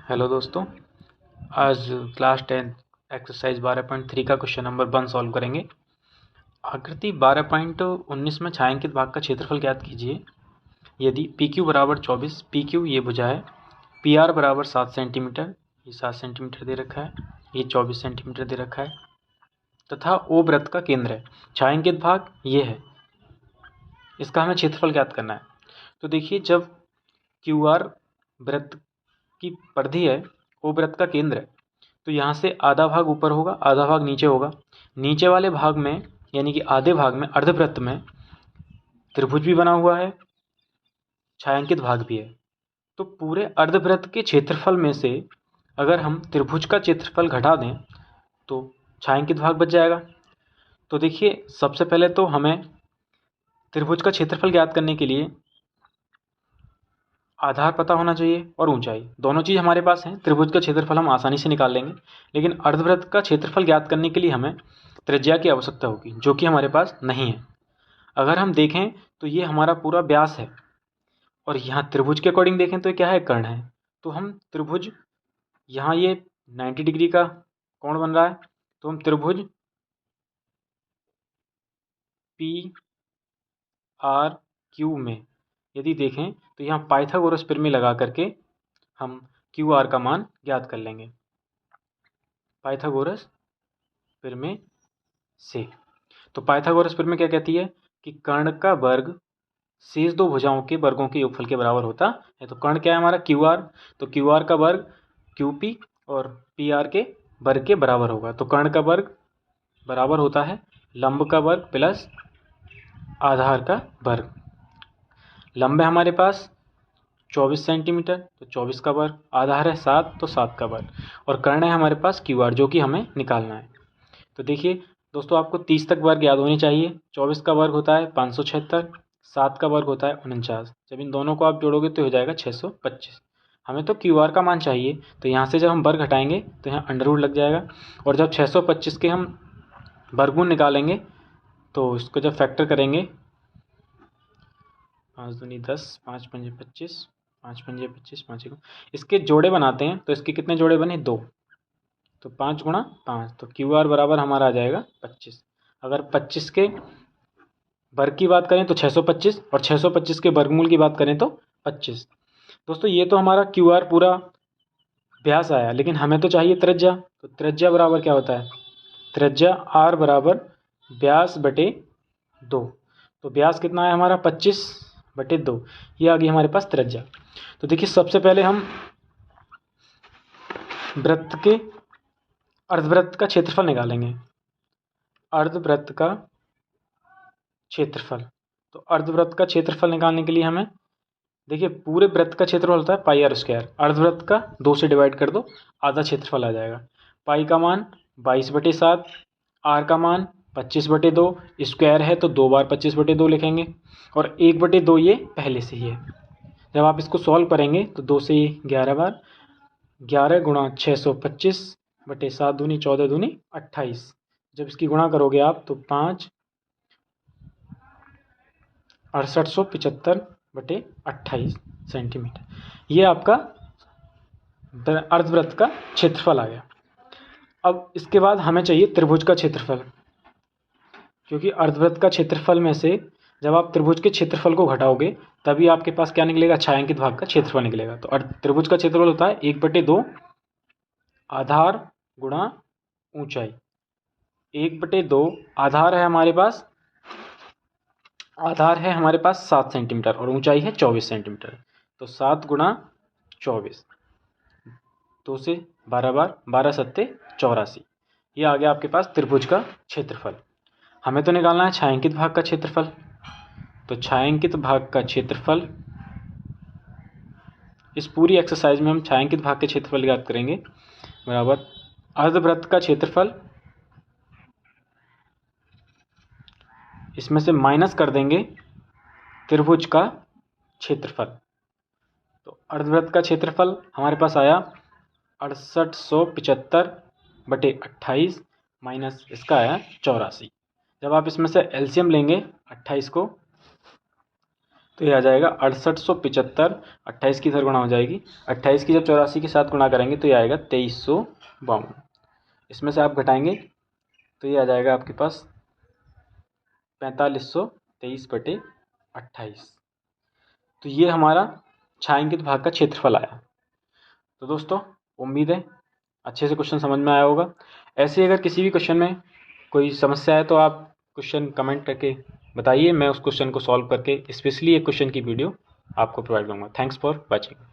Hello दोस्तों, आज class 10 exercise 12.3 का क्वेश्चन नंबर 1 सॉल्व करेंगे। आकृति 12.19 में छायांकित भाग का क्षेत्रफल ज्ञात कीजिए। यदि पी क्यू बराबर 24, पी क्यू ये भुजा है, पी आर बराबर 7 सेंटीमीटर, ये 7 सेंटीमीटर दे रखा है, ये 24 सेंटीमीटर दे रखा है, तथा ओ वृत्त का केंद्र है। छायांकित भाग ये है, इसका हमें क्षेत्रफल ज्ञात करना है। तो देखिए, जब क्यू आर वृत्त की परिधि है, ओ वृत्त का केंद्र है, तो यहाँ से आधा भाग ऊपर होगा, आधा भाग नीचे होगा। नीचे वाले भाग में यानी कि आधे भाग में अर्धवृत्त में त्रिभुज भी बना हुआ है, छायांकित भाग भी है। तो पूरे अर्धवृत्त के क्षेत्रफल में से अगर हम त्रिभुज का क्षेत्रफल घटा दें तो छायांकित भाग बच जाएगा। तो देखिए, सबसे पहले तो हमें त्रिभुज का क्षेत्रफल ज्ञात करने के लिए आधार पता होना चाहिए और ऊंचाई, दोनों चीज़ हमारे पास हैं। त्रिभुज का क्षेत्रफल हम आसानी से निकाल लेंगे, लेकिन अर्धवृत्त का क्षेत्रफल ज्ञात करने के लिए हमें त्रिज्या की आवश्यकता होगी, जो कि हमारे पास नहीं है। अगर हम देखें तो ये हमारा पूरा व्यास है, और यहाँ त्रिभुज के अकॉर्डिंग देखें तो ये क्या है, कर्ण है। तो हम त्रिभुज, यहाँ ये 90 डिग्री का कोण बन रहा है, तो हम त्रिभुज पी आर क्यू में यदि देखें तो यहाँ पाइथागोरस प्रमेय लगा करके हम क्यू आर का मान ज्ञात कर लेंगे, पाइथागोरस प्रमेय से। तो पाइथागोरस प्रमेय क्या कहती है कि कर्ण का वर्ग शेष दो भुजाओं के वर्गों के योगफल के बराबर होता है। तो कर्ण क्या है हमारा, क्यू आर, तो क्यू आर का वर्ग क्यू पी और पी आर के वर्ग के बराबर होगा। तो कर्ण का वर्ग बराबर होता है लंब का वर्ग प्लस आधार का वर्ग। लंब है हमारे पास 24 सेंटीमीटर, तो 24 का वर्ग, आधार है 7, तो 7 का वर्ग, और कर्ण है हमारे पास क्यू आर, जो कि हमें निकालना है। तो देखिए दोस्तों, आपको 30 तक वर्ग याद होनी चाहिए। 24 का वर्ग होता है 576, 7 का वर्ग होता है 49। जब इन दोनों को आप जोड़ोगे तो हो जाएगा 625। हमें तो क्यू आर का मान चाहिए, तो यहाँ से जब हम वर्ग हटाएंगे तो यहाँ अंडर रूट लग जाएगा, और जब 625 के हम वर्गमूल निकालेंगे तो इसको जब फैक्टर करेंगे, 5 दूनी 10, 5 पंजे 25, 5 पंजे 25, 5 इसके जोड़े बनाते हैं, तो इसके कितने जोड़े बने, 2, तो 5 गुणा 5, तो क्यू आर बराबर हमारा आ जाएगा 25। अगर 25 के वर्ग की बात करें तो 625, और 625 के वर्गमूल की बात करें तो 25। दोस्तों, ये तो हमारा क्यू आर पूरा व्यास आया, लेकिन हमें तो चाहिए त्रिज्या। तो त्रिज्या बराबर क्या होता है, त्रिज्या आर बराबर व्यास बटे 2। तो व्यास कितना है हमारा, 25 बटे 2, ये आ गई हमारे पास त्रिज्या। तो देखिए, सबसे पहले हम वृत्त के अर्धवृत्त का क्षेत्रफल निकालेंगे, अर्धवृत्त का क्षेत्रफल। तो अर्धवृत्त का क्षेत्रफल निकालने के लिए हमें देखिए, पूरे वृत्त का क्षेत्रफल होता है पाई आर स्क्वायर, अर्धवृत्त का 2 से डिवाइड कर दो, आधा क्षेत्रफल आ जाएगा। पाई का मान 22/7, आर का मान 25/2, स्क्वायर है तो 2 बार 25/2 लिखेंगे, और 1/2 ये पहले से ही है। जब आप इसको सॉल्व करेंगे तो 2 से ये 11 बार, 11 गुणा 625/7 दूनी 14 दूनी 28। जब इसकी गुणा करोगे आप तो 5 6875/28 सेंटीमीटर, ये आपका अर्धवृत्त का क्षेत्रफल आ गया। अब इसके बाद हमें चाहिए त्रिभुज का क्षेत्रफल, क्योंकि अर्धवृत्त का क्षेत्रफल में से जब आप त्रिभुज के क्षेत्रफल को घटाओगे तभी आपके पास क्या निकलेगा, छायांकित भाग का क्षेत्रफल निकलेगा। तो त्रिभुज का क्षेत्रफल होता है 1/2 आधार गुणा ऊंचाई। 1/2 आधार है हमारे पास, आधार है हमारे पास 7 सेंटीमीटर और ऊंचाई है 24 सेंटीमीटर। तो 7 गुणा 24, 2 से 12 बार, 12 सत्ते 84, ये आ गया आपके पास त्रिभुज का क्षेत्रफल। हमें तो निकालना है छायांकित भाग का क्षेत्रफल। तो छायांकित भाग का क्षेत्रफल, इस पूरी एक्सरसाइज में हम छायांकित भाग के क्षेत्रफल ज्ञात करेंगे, बराबर अर्धवृत्त का क्षेत्रफल, इसमें से माइनस कर देंगे त्रिभुज का क्षेत्रफल। तो अर्धवृत्त का क्षेत्रफल हमारे पास आया 6875/28 माइनस इसका आया 84। जब आप इसमें से एलसीएम लेंगे 28 को तो ये आ जाएगा 6875, 28 की इधर गुणा हो जाएगी, 28 की जब 84 के साथ गुणा करेंगे तो ये आएगा 2352। इसमें से आप घटाएंगे तो ये आ जाएगा आपके पास 4523/28। तो ये हमारा छायांकित भाग का क्षेत्रफल आया। तो दोस्तों उम्मीद है अच्छे से क्वेश्चन समझ में आया होगा। ऐसे ही अगर किसी भी क्वेश्चन में कोई समस्या है तो आप क्वेश्चन कमेंट करके बताइए, मैं उस क्वेश्चन को सॉल्व करके स्पेशली एक क्वेश्चन की वीडियो आपको प्रोवाइड करूँगा। Thanks for watching.